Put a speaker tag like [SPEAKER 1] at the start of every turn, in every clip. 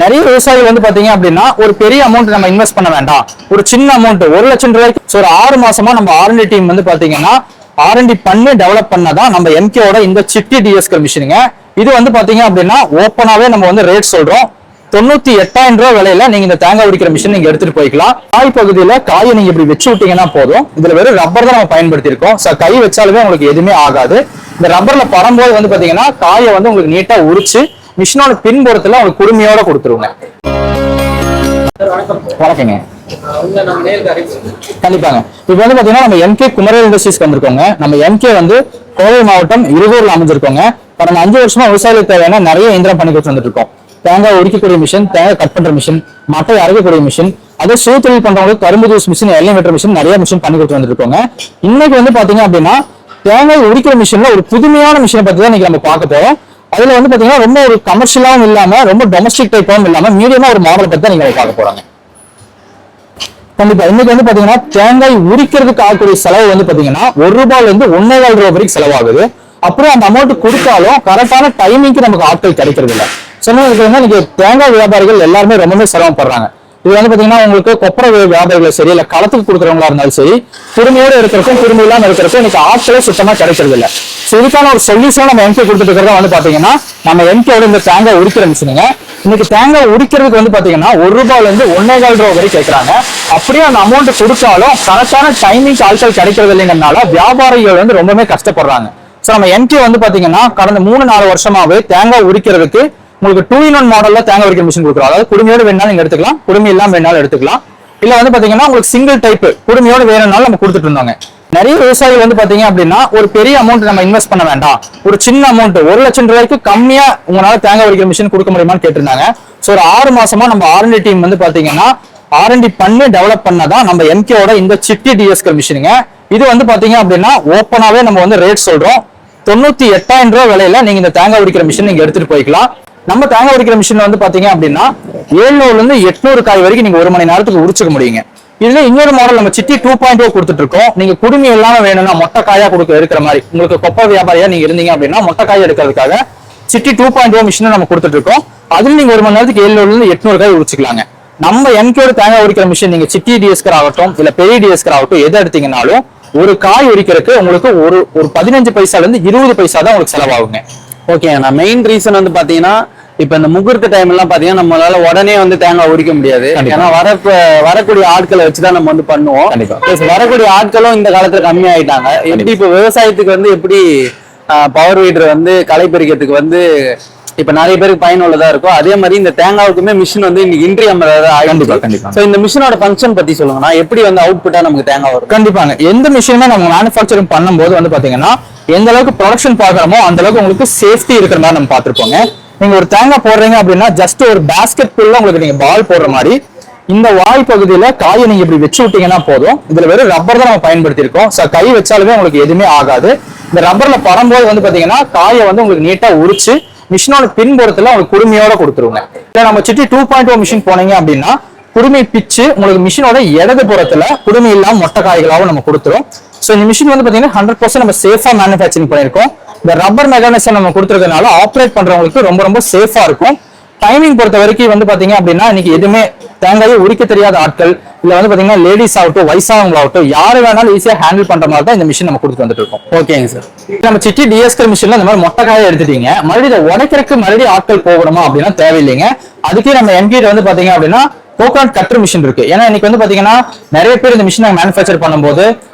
[SPEAKER 1] நிறைய விவசாயிகள் வந்து பாத்தீங்க அப்படின்னா ஒரு பெரிய அமௌண்ட் நம்ம இன்வெஸ்ட் பண்ண வேண்டாம், ஒரு சின்ன அமௌண்ட் 1 லட்சம் ரூபாய்க்கு ஒரு 6 மாசமா நம்ம R&D டீம் வந்து பாத்தீங்கன்னா R&D பண்ணி டெவலப் பண்ணதான் நம்ம எம்கேவோட இந்த சிட்டி டிஎஸ்கல் மிஷினுங்க. இது வந்து பாத்தீங்க அப்படின்னா ஓப்பனாவே நம்ம வந்து ரேட் சொல்றோம். 98,000 ரூபாய் விலையில நீங்க இந்த தேங்காய் உரிக்கிற மிஷின் நீங்க எடுத்துட்டு போய்க்கலாம். காய் பகுதியில காயை நீங்க இப்படி வச்சு விட்டீங்கன்னா போதும். இதுல வெறும் ரப்பர் தான் நம்ம பயன்படுத்தி இருக்கோம். கை வச்சாலுமே உங்களுக்கு எதுவுமே ஆகாது. இந்த ரப்பர்ல படும்போது வந்து பாத்தீங்கன்னா காயை வந்து உங்களுக்கு நீட்டா உரிச்சு மிஷினோட பின்புறத்துல உங்களுக்கு குடுமையோட கொடுத்துருவாங்க. வணக்கங்க. கண்டிப்பாங்க. இப்ப வந்து பாத்தீங்கன்னா நம்ம எம்கே குமரவேல் இண்டஸ்ட்ரீஸ்க்கு வந்திருக்கோங்க. நம்ம எம்கே வந்து கோவை மாவட்டம் இருகூர்ல அமைஞ்சிருக்கோங்க. கடந்த 5 வருஷமா விவசாயிகளுக்கு தேவையான நிறைய இயந்திரம் பண்ணி கொடுத்து வந்துட்டு இருக்கோம். தேங்காய் உரிக்கக்கூடிய மிஷின், தேங்காய் கட் பண்ற மிஷின், மட்டை அரைக்கக்கூடிய மிஷின், அதே சுய தொழில் பண்றவங்களுக்கு கரும்பு ஜூஸ் மிஷின், எல்லை வெட்டுற மிஷின், நிறைய மிஷின் பண்ணி கொடுத்து வந்துட்டு இருக்கோங்க. இன்னைக்கு வந்து பாத்தீங்க அப்படின்னா தேங்காய் உரிக்கிற மிஷின்ல ஒரு புதுமையான மிஷினை பத்தி தான் இன்னைக்கு நம்ம பார்க்க போறோம். அதுல வந்து பாத்தீங்கன்னா ரொம்ப ஒரு கமர்ஷியலாவும் இல்லாம ரொம்ப டொமஸ்டிக் டைப்பாவும் இல்லாம மீடியமா ஒரு மாடலை பத்தி தான் நீங்க பார்க்க போறாங்க. கண்டிப்பா இன்னைக்கு வந்து பாத்தீங்கன்னா தேங்காய் உரிக்கிறதுக்கு ஆகக்கூடிய செலவு வந்து பாத்தீங்கன்னா ₹1 இருந்து 1.25 ரூபாய் வரைக்கும் செலவாகுது. அப்புறம் அந்த அமௌண்ட் கொடுத்தாலும் கரெக்டான டைமிங்க்கு நமக்கு ஆட்கள் கிடைக்கிறது இல்லை. சொன்னதுக்கு இன்னைக்கு தேங்காய் வியாபாரிகள் எல்லாருமே ரொம்பவே சிரமப்படுறாங்க. இது வந்து பாத்தீங்கன்னா உங்களுக்கு கொப்பரை வியாபாரிகள் சரி, இல்ல களத்துக்கு கொடுக்குறவங்களா இருந்தாலும் சரி, குடுமையோடு இருக்கிறதுக்கும் குடும்பம் இல்லாம இருக்கிறதுக்கும் இன்னைக்கு ஆட்களே சுத்தமா கிடைக்கிறது இல்லை. இதுக்கான ஒரு சொல்யூஷன் நம்ம எம்கே கொடுத்துட்டு இருக்கிறதா வந்து பாத்தீங்கன்னா நம்ம எம்கேவோட இந்த தேங்காய் உரிக்கிற மிஷினுங்க. இன்னைக்கு தேங்காய் உரிக்கிறதுக்கு வந்து பாத்தீங்கன்னா ₹1 இருந்து 1.25 ரூபாய் வரை கேட்கறாங்க. அப்படியே அந்த அமௌண்ட் கொடுத்தாலும் கரெக்டான டைமிங் ஆட்கள் கிடைக்கிறது இல்லைங்கிறதுனால வியாபாரிகள் வந்து ரொம்பவே கஷ்டப்படுறாங்க. சோ நம்ம எம்கே வந்து பாத்தீங்கன்னா கடந்த 3-4 வருஷமாவே தேங்காய் உரிக்கிறதுக்கு உங்களுக்கு 2-in-1 மாடல்ல தேங்காய் உரிக்கிற மிஷின் கொடுக்குறோம். அதாவது குடுமையோடு வேணாலும் நீங்க எடுத்துக்கலாம், குடுமி இல்லாம வேணாலும் எடுத்துக்கலாம். இல்ல வந்து பாத்தீங்கன்னா உங்களுக்கு சிங்கிள் டைப் குடுமையோடு வேணும்னாலும் நம்ம கொடுத்துட்டு இருந்தாங்க. நிறைய விவசாயிகள் வந்து பாத்தீங்க அப்படின்னா ஒரு பெரிய அமௌண்ட் நம்ம இன்வெஸ்ட் பண்ண வேண்டாம், ஒரு சின்ன அமௌண்ட் 1 லட்சம் ரூபாய்க்கு கம்மியா உங்களால தேங்காய் உரிக்கிற மிஷின் கொடுக்க முடியுமான்னு கேட்டிருந்தாங்க. சோ ஒரு 6 மாசமா நம்ம R&D டீம் வந்து பாத்தீங்கன்னா R&D பண்ணி டெவலப் பண்ணதான் நம்ம எம்கேவோட இந்த சிட்டி டிஎஸ்கல் மிஷினுங்க. இது வந்து பாத்தீங்க அப்படின்னா ஓப்பனாவே நம்ம வந்து ரேட் சொல்றோம். 98,000 ரூபாய் விலையில நீங்க இந்த தேங்காய் உரிக்கிற மிஷின் நீங்க எடுத்துட்டு போய்க்கலாம். நம்ம தேங்காய் உரிக்கிற மிஷின் வந்து பாத்தீங்க அப்படின்னா 700 இருந்து 800 காய் வரைக்கும் நீங்க 1 மணி நேரத்துக்கு உரிச்சுக்க முடியுங்க. இதுல இன்னொரு மாடல் நம்ம சிட்டி 2.0 கொடுத்துட்டு இருக்கோம். நீங்க குடுமி எல்லாம் வேணும்னா மொட்டை காயா இருக்கிற மாதிரி உங்களுக்கு கொப்பை வியாபாரியா நீங்க இருந்தீங்க அப்படின்னா மொட்டை காய் எடுக்கிறதுக்காக சிட்டி 2.0 மிஷினை நம்ம கொடுத்துட்டு இருக்கோம். அதுல நீங்க 1 மணி நேரத்துக்கு 700 இருந்து 800 காய் உரிச்சுக்கலாங்க. நம்ம எம்கேவோட தேங்காய் உரிக்கிற மிஷின் நீங்க சிட்டி டிஎஸ்கர் ஆகட்டும் இல்ல பெரிய டிஎஸ்கர் ஆகட்டும் எதை எடுத்தீங்கன்னாலும் ஒரு காய் உரிக்கிறதுக்கு உங்களுக்கு ஒரு 15 பைசால இருந்து 20 பைசா தான் உங்களுக்கு செலவாகுங்க.
[SPEAKER 2] ஓகே, நான் மெயின் ரீசன் வந்து பாத்தீங்கன்னா இப்ப இந்த முகூர்த்த டைம் எல்லாம் பாத்தீங்கன்னா நம்மளால உடனே வந்து தேங்காய் உரிக்க முடியாது. ஏன்னா வரக்கூடிய ஆட்களை வச்சுதான் நம்ம வந்து பண்ணுவோம். வரக்கூடிய ஆட்களும் இந்த காலத்துல கம்மி ஆயிட்டாங்க. எப்படி இப்ப விவசாயத்துக்கு வந்து எப்படி பவர் வீடர் வந்து களை பறிக்கிறதுக்கு வந்து இப்ப நிறைய பேருக்கு பயனுள்ளதா இருக்கும், அதே மாதிரி இந்த தேங்காவுக்குமே மிஷின் வந்து இன்னைக்கு இன்றியமையாததா ஆயிடுச்சு. சோ இந்த மிஷினோட ஃபங்க்ஷன் பத்தி சொல்லுங்கன்னா எப்படி வந்து அவுட்புட்டா நமக்கு தேங்காய் வரும்?
[SPEAKER 1] கண்டிப்பாங்க. எந்த மிஷினுமே நம்ம மேனுஃபேக்சரிங் பண்ணும்போது வந்து பாத்தீங்கன்னா எந்த அளவுக்கு ப்ரொடக்ஷன் பாக்குறோமோ அந்த அளவுக்கு உங்களுக்கு சேஃப்டி இருக்கிற மாதிரி நம்ம பாத்துருப்போங்க. நீங்க ஒரு தேங்காய் போடுறீங்க அப்படின்னா ஜஸ்ட் ஒரு பேஸ்கெட் குள்ள உங்களுக்கு நீங்க பால் போடுற மாதிரி இந்த வாய் பகுதியில காயை நீங்க இப்படி வச்சு விட்டீங்கன்னா போதும். இதுல வெறும் ரப்பர் தான் நம்ம பயன்படுத்தி இருக்கோம். கை வச்சாலுமே உங்களுக்கு எதுவுமே ஆகாது. இந்த ரப்பர்ல படும்போது வந்து பாத்தீங்கன்னா காயை வந்து உங்களுக்கு நீட்டா உரிச்சு மிஷினோட பின்புறத்துல உங்களுக்கு குடுமையோட கொடுத்துருவாங்க. இல்ல நம்ம சிட்டி 2.0 மிஷின் போனீங்க அப்படின்னா குடுமை பிச்சு உங்களுக்கு மிஷினோட இடது புறத்துல குடுமை இல்லாம மொட்டை காய்களாவும் நம்ம கொடுத்துரும். சோ இந்த மிஷின் வந்து பாத்தீங்கன்னா 100% நம்ம சேஃபா மேனுஃபேக்சரிங் பண்ணிருக்கோம். இந்த ரப்பர் மெக்கானிசம் நம்ம கொடுத்துருக்கனால ஆப்ரேட் பண்றவங்களுக்கு ரொம்ப ரொம்ப சேஃபா இருக்கும். டைமிங் பொறுத்த வரைக்கும் வந்து பாத்தீங்க அப்படின்னா இன்னைக்கு எதுவுமே தேங்காயை உரிக்க தெரியாத ஆட்கள் இல்ல வந்து பாத்தீங்கன்னா லேடிஸ் ஆகட்டும் வயசானவங்களாகட்டும் யாரு வேணாலும் ஈஸியா ஹேண்டில் பண்ற மாதிரி தான் இந்த மிஷின் நம்ம கொடுத்துட்டு வந்துட்டு இருக்கோம்.
[SPEAKER 2] ஓகேங்க சார்.
[SPEAKER 1] நம்ம சிட்டி டிஎஸ்கல் மிஷின்ல இந்த மாதிரி மொட்டை காயை எடுத்துட்டீங்க, மறுபடியும் உடைக்கிறதுக்கு மறுபடியும் ஆட்கள் போகணுமா அப்படின்னா தேவையில்லைங்க. அதுக்கே நம்ம எம்கிட்ட வந்து பாத்தீங்க அப்படின்னா கோகோனட் கட்டர் மிஷின் இருக்கு. ஏன்னா இன்னைக்கு வந்து பாத்தீங்கன்னா நிறைய பேர் இந்த மிஷினை மேனுஃபேக்சர் பண்ணும்போது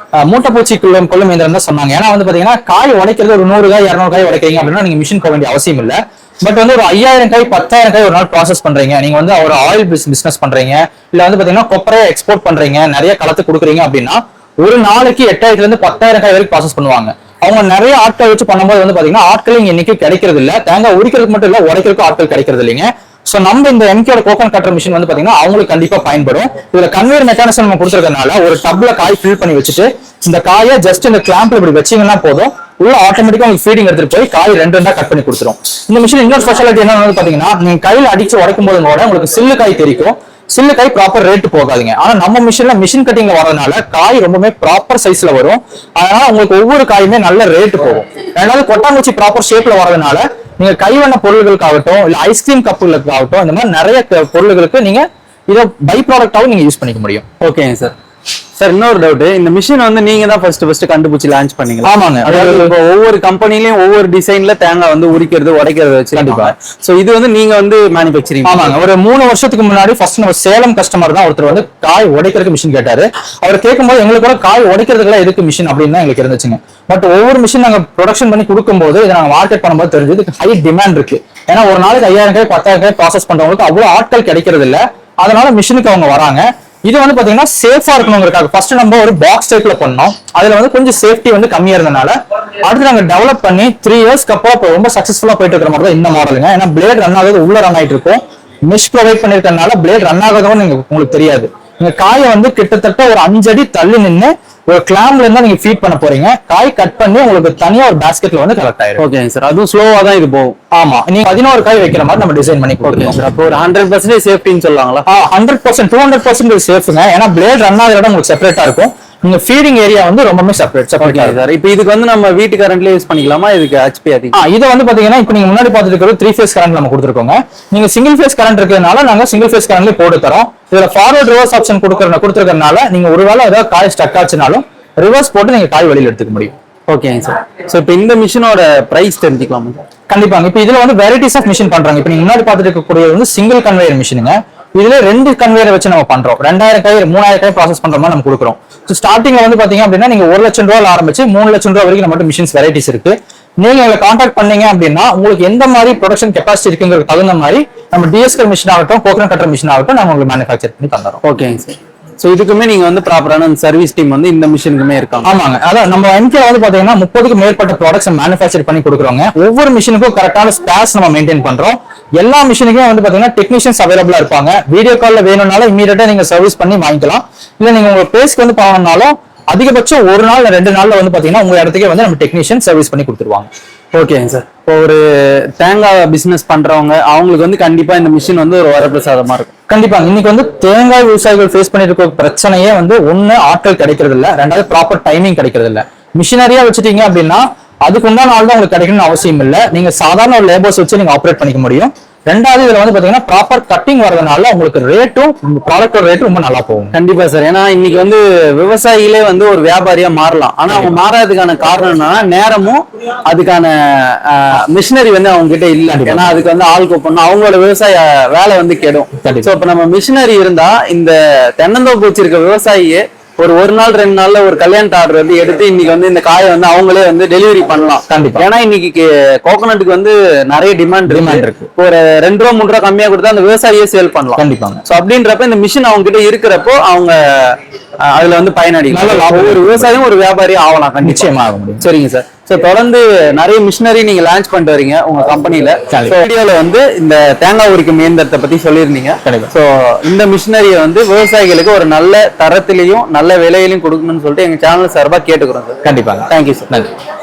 [SPEAKER 1] மூட்டைப்பூச்சி கொள்ளும் இயந்திரம் தான் சொன்னாங்க. ஏன்னா வந்து பாத்தீங்கன்னா காய் உடைக்கிறது ஒரு 100 காய் 200 காய் உடைக்கிறீங்க அப்படின்னா நீங்க மிஷின் போக வேண்டிய அவசியம் இல்லை. பட் வந்து ஒரு 5000 காய் 10,000 காய் ஒரு நாள் ப்ராசஸ் பண்றீங்க, நீங்க வந்து ஒரு ஆயில் பிசினஸ் பண்றீங்க இல்ல வந்து பாத்தீங்கன்னா கொப்பரையை எக்ஸ்போர்ட் பண்றீங்க, நிறைய களத்து கொடுக்குறீங்க அப்படின்னா ஒரு நாளைக்கு 8000 இருந்து 10,000 காய் வரைக்கும் ப்ராசஸ் பண்ணுவாங்க. அவங்க நிறைய ஆட்கள் வச்சு பண்ணும்போது வந்து பாத்தீங்கன்னா ஆட்கள் இன்னைக்கு கிடைக்கிறது இல்ல. தேங்காய் உரிக்கிறதுக்கு மட்டும் இல்ல உடைக்கிறதுக்கு ஆட்கள் கிடைக்கிறது இல்லைங்க. சோ நம்ம இந்த எம்கேயோட கோகோனட் கட்டர் மிஷின் வந்து பாத்தீங்கன்னா அவங்களுக்கு கண்டிப்பா பயன்படும். இதுல கன்வேயர் மெக்கானிசம் நம்ம கொடுத்துருக்கனால ஒரு டப்ல காய் ஃபில் பண்ணி வச்சுட்டு இந்த காயை ஜஸ்ட் இந்த கிளாம்ப்ல இப்படி வச்சீங்கன்னா போதும், உள்ள ஆட்டோமேட்டிக்கா உங்களுக்கு ஃபீடிங் எடுத்துட்டு போய் காய் 2 கட் பண்ணி கொடுத்துரும். இந்த மிஷின் இன்னொரு ஸ்பெஷாலிட்டி என்ன பாத்தீங்கன்னா நீங்க கையில அடிச்சு உடைக்கும் போது கூட உங்களுக்கு சில்லு காய் தெரியும். சில்லு காய் ப்ராப்பர் ரேட் போகாதுங்க. ஆனா நம்ம மிஷின் கட்டிங்ல வரதுனால காய் ரொம்பவே ப்ராப்பர் சைஸ்ல வரும். அதனால உங்களுக்கு ஒவ்வொரு காயுமே நல்ல ரேட் போகும். ரெண்டாவது கொட்டாங்குச்சி ப்ராப்பர் ஷேப்ல வரதுனால நீங்க கைவண்ண பொருள்களுக்காகட்டும் இல்ல ஐஸ்கிரீம் கப்புகளுக்காகட்டும் இந்த மாதிரி நிறைய பொருள்களுக்கு நீங்க இதை பை ப்ராடக்டாவும் நீங்க யூஸ் பண்ணிக்க முடியும்.
[SPEAKER 2] ஓகேங்க சார். சார் இன்னொரு டவுட், இந்த மிஷின் வந்து நீங்க தான் ஃபர்ஸ்ட் கண்டுபிடிச்சு லான்ச் பண்ணீங்களா?
[SPEAKER 1] ஆமாங்க.
[SPEAKER 2] அதாவது இப்போ ஒவ்வொரு கம்பெனிலயும் ஒவ்வொரு டிசைன்ல தேங்காய் வந்து உரிக்கிறது உடைக்கிறது வச்சு
[SPEAKER 1] கண்டிப்பா.
[SPEAKER 2] சோ இது வந்து நீங்க வந்து மேனுஃபேக்சரிங்?
[SPEAKER 1] ஆமாங்க. ஒரு 3 வருஷத்துக்கு முன்னாடி ஃபர்ஸ்ட் நம்ம சேலம் கஸ்டமர் தான் ஒருத்தர் வந்து காய் உடைக்கிறதுக்கு மிஷின் கேட்டாரு. அவர் கேட்கும்போது எங்களுக்கு கூட காய் உடைக்கிறதுக்குலாம் எதுக்கு மிஷின் அப்படின்னு தான் எங்களுக்கு இருந்துச்சுங்க. பட் ஒவ்வொரு மிஷின் நாங்க ப்ரொடக்ஷன் பண்ணி கொடுக்கும்போது இதை நாங்க மார்க்கெட் பண்ணும்போது தெரிஞ்சது ஹை டிமாண்ட் இருக்கு. ஏன்னா ஒரு நாளைக்கு 5000 காய் 10,000 காய் ப்ராசஸ் பண்றவங்களுக்கு அவ்வளவு ஆட்கள் கிடைக்கிறது இல்ல. அதனால மிஷினுக்கு அவங்க வராங்க. இது வந்து பாத்தீங்கன்னா சேஃபா இருக்கணுங்கிறதுக்காக ஃபர்ஸ்ட் நம்ம ஒரு பாக்ஸ் டைப்ல பண்ணோம். அதுல வந்து கொஞ்சம் சேஃப்டி வந்து கம்மியா இருந்தனால அடுத்து நாங்க டெவலப் பண்ணி 3 இயர்ஸ்க்கு அப்புறம் ரொம்ப சக்சஸ்ஃபுல்லா போயிட்டு இருக்கிற மாதிரி தான் இந்த மாடலுங்க. ஏன்னா பிளேட் ரன் ஆகுது உள்ள ரன் ஆயிட்டு இருக்கும். மெஷ் ப்ரொவைட் பண்ணிருக்கனால பிளேட் ரன் ஆகாதவும் உங்களுக்கு தெரியாது. நீங்க காயை வந்து கிட்டத்தட்ட ஒரு 5 அடி தள்ளி நின்று ஒரு கிளாம்ல இருந்தா நீங்க ஃபீட் பண்ண போறீங்க. காய் கட் பண்ணி உங்களுக்கு தனியா ஒரு பாஸ்கெட்ல வந்து கலெக்ட் ஆயிரும்.
[SPEAKER 2] ஓகேங்க சார். அதுவும் ஸ்லோவா தான் இது போகும்.
[SPEAKER 1] ஆமா, நீங்க 11 காய் வைக்கிற மாதிரி நம்ம டிசைன் பண்ணி கொடுக்கணும்
[SPEAKER 2] சார். அப்போ ஒரு 100% சேஃப்டின்னு சொல்லலாங்களா?
[SPEAKER 1] 100% 200% சேஃப்ங்க. ஏன்னா பிளேட் ரன் ஆகிற இடம் உங்களுக்கு செப்பரேட்டா இருக்கும். நீங்க ஃபீடிங் ஏரியா வந்து ரொம்பவே செப்பரேட்
[SPEAKER 2] சார். இப்போ இதுக்கு வந்து நம்ம வீட்டு கரண்ட்ல யூஸ் பண்ணிக்கலாமா? இதுக்கு ஹெச்பி அதிகம்?
[SPEAKER 1] இது வந்து பாத்தீங்கன்னா இப்போ நீங்க முன்னாடி பார்த்துட்டு இருக்கிறது 3 ஃபேஸ் கரண்ட் நம்ம கொடுத்துருக்கோங்க. நீங்க சிங்கிள் ஃபேஸ் கரண்ட் இருக்கிறதுனால நாங்க சிங்கிள் ஃபேஸ் கரண்ட்லயே போட்டு தரோம். இதுல ஃபார்வர்ட் ரிவர்ஸ் ஆப்ஷன் கொடுத்துருக்கறதுனால நீங்க ஒருவேளை ஏதாவது காய் ஸ்டக் ஆச்சுனாலும் ரிவர்ஸ் போட்டு நீங்க காய் வெளியில எடுத்துக்க முடியும்.
[SPEAKER 2] ஓகேங்க சார். சோ இப்போ இந்த மிஷினோட பிரைஸ் தெரிஞ்சுக்கலாமா?
[SPEAKER 1] கண்டிப்பாங்க. இப்போ இதுல வந்து வெரைட்டிஸ் ஆஃப் மிஷின் பண்றாங்க. இப்போ நீங்க முன்னாடி பார்த்துட்டு இருக்கக்கூடிய வந்து சிங்கிள் கன்வேயர் மிஷினுங்க. இதுல 2 கன்வேயரை வச்சு நம்ம பண்றோம். 2000 காய் 3000 காய் ப்ராசஸ் பண்ற மாதிரி நம்ம கொடுக்குறோம். ஸ்டார்டிங்ல வந்து பாத்தீங்க அப்படின்னா நீங்க 1 லட்சம் ரூபாயில ஆரம்பிச்சு 3 லட்சம் ரூபாய் வரைக்கும் நம்மகிட்ட மிஷின்ஸ் வெரைட்டிஸ் இருக்கு. நீங்க எங்களை கான்டாக்ட் பண்ணீங்க அப்படின்னா உங்களுக்கு எந்த மாதிரி ப்ரொடக்ஷன் கெப்பாசிட்டி இருக்குங்கிறது தகுந்த மாதிரி நம்ம டிஎஸ்கல் மிஷின் ஆகட்டும் கோகனட் கட்டர் மிஷின் ஆகட்டும் நம்ம உங்களுக்கு மேனுஃபேக்சர் பண்ணி தந்துறோம்.
[SPEAKER 2] ஓகேங்க சார். சோ இதுக்குமே நீங்க வந்து ப்ராப்பரான சர்வீஸ் டீம் வந்து இந்த மிஷினுக்குமே இருக்காங்க?
[SPEAKER 1] ஆமாங்க. அதான் நம்ம எம்கே வந்து பாத்தீங்கன்னா 30க்கு மேற்பட்ட ப்ராடக்ட்ஸ் மேனுஃபேக்சர் பண்ணி கொடுக்குறோங்க. ஒவ்வொரு மிஷினுக்கும் கரெக்டான ஸ்பேஸ் நம்ம மெயின்டைன் பண்றோம். எல்லா மிஷினுக்கும் வந்து பாத்தீங்கன்னா டெக்னீஷியன்ஸ் அவைலபிளா இருப்பாங்க. வீடியோ கால்ல வேணும்னாலும் இமீடியட்டா நீங்க சர்வீஸ் பண்ணி வாங்கிக்கலாம். இல்ல நீங்க உங்க பிளேஸ்க்கு வந்து பண்ணணும்னாலும் அதிகபட்சம் 1 நாள் 2 நாள்ல வந்து பாத்தீங்கன்னா உங்க இடத்துக்கே வந்து நம்ம டெக்னீஷியன் சர்வீஸ் பண்ணி கொடுத்துருவாங்க.
[SPEAKER 2] ஓகேங்க சார். இப்போ ஒரு தேங்காய் பிசினஸ் பண்றவங்க அவங்களுக்கு வந்து கண்டிப்பா இந்த மிஷின் வந்து ஒரு வரப்பிரசாதமா இருக்கும்.
[SPEAKER 1] கண்டிப்பா. இன்னைக்கு வந்து தேங்காய் விவசாயிகள் ஃபேஸ் பண்ணிட்டு இருக்க பிரச்சனையே வந்து ஒண்ணு ஆட்கள் கிடைக்கிறது இல்ல, ரெண்டாவது ப்ராப்பர் டைமிங் கிடைக்கிறது இல்ல. மிஷினரியா வச்சுட்டீங்க அப்படின்னா அதுக்கு உண்டான ஆள் தான் உங்களுக்கு கிடைக்கணும்னு அவசியம் இல்ல. நீங்க சாதாரண ஒரு லேபர்ஸ் வச்சு நீங்க ஆப்ரேட் பண்ணிக்க முடியும். ரெண்டாவது இதுல வந்து பாத்தீங்கன்னா ப்ராப்பர் கட்டிங் வரதுனால உங்களுக்கு ரேட்டும் ப்ராடக்டோட ரேட்டும் ரொம்ப நல்லா போகும்.
[SPEAKER 2] கண்டிப்பா சார். ஏன்னா இன்னைக்கு வந்து விவசாயிகளே வந்து ஒரு வியாபாரியா மாறலாம். ஆனா அவங்க மாறாததுக்கான காரணம் என்னன்னா நேரமும் அதுக்கான மிஷினரி வந்து அவங்க கிட்ட இல்ல. ஏன்னா அதுக்கு வந்து ஆள் கூப்பிடணும், அவங்களோட விவசாய வேலை வந்து கெடும். சோ இப்ப நம்ம மிஷினரி இருந்தா இந்த தென்னந்தோப்பு வச்சிருக்க விவசாயியே ஒரு நாள் 2 நாள்ல ஒரு கல்யாண ஆர்டர் வந்து எடுத்து இன்னைக்கு வந்து இந்த காயை வந்து அவங்களே வந்து டெலிவரி பண்ணலாம்.
[SPEAKER 1] கண்டிப்பா.
[SPEAKER 2] ஏன்னா இன்னைக்கு கோகோனட்டுக்கு வந்து நிறைய டிமாண்ட் இருக்கு. ஒரு 2 ரூபா 3 ரூபா கம்மியா கொடுத்தா அந்த விவசாயியே சேல் பண்ணலாம்.
[SPEAKER 1] கண்டிப்பாங்க.
[SPEAKER 2] சோ அப்படின்றப்ப இந்த மிஷின் அவங்க கிட்ட இருக்கிறப்போ அவங்க அதுல வந்து பயனடைக்கலாம். ஒரு விவசாயம் ஒரு வியாபாரி ஆகலாம்.
[SPEAKER 1] நிச்சயமா ஆக முடியும்.
[SPEAKER 2] சரிங்க சார். சோ தொடர்ந்து நிறைய மிஷினரி நீங்க லான்ச் பண்ணிட்டு வரீங்க உங்க கம்பெனில. வீடியோல வந்து இந்த தேங்காய் உரிக்கும் இயந்திரத்தை பத்தி சொல்லியிருந்தீங்க. சோ இந்த மிஷினரியை வந்து விவசாயிகளுக்கு ஒரு நல்ல தரத்திலையும் நல்ல விலையிலையும் கொடுக்கணும்னு சொல்லிட்டு எங்க சேனல் சார்பா கேட்டுக்கிறோம் சார்.
[SPEAKER 1] கண்டிப்பாங்க.
[SPEAKER 2] Thank you sir. நன்றி.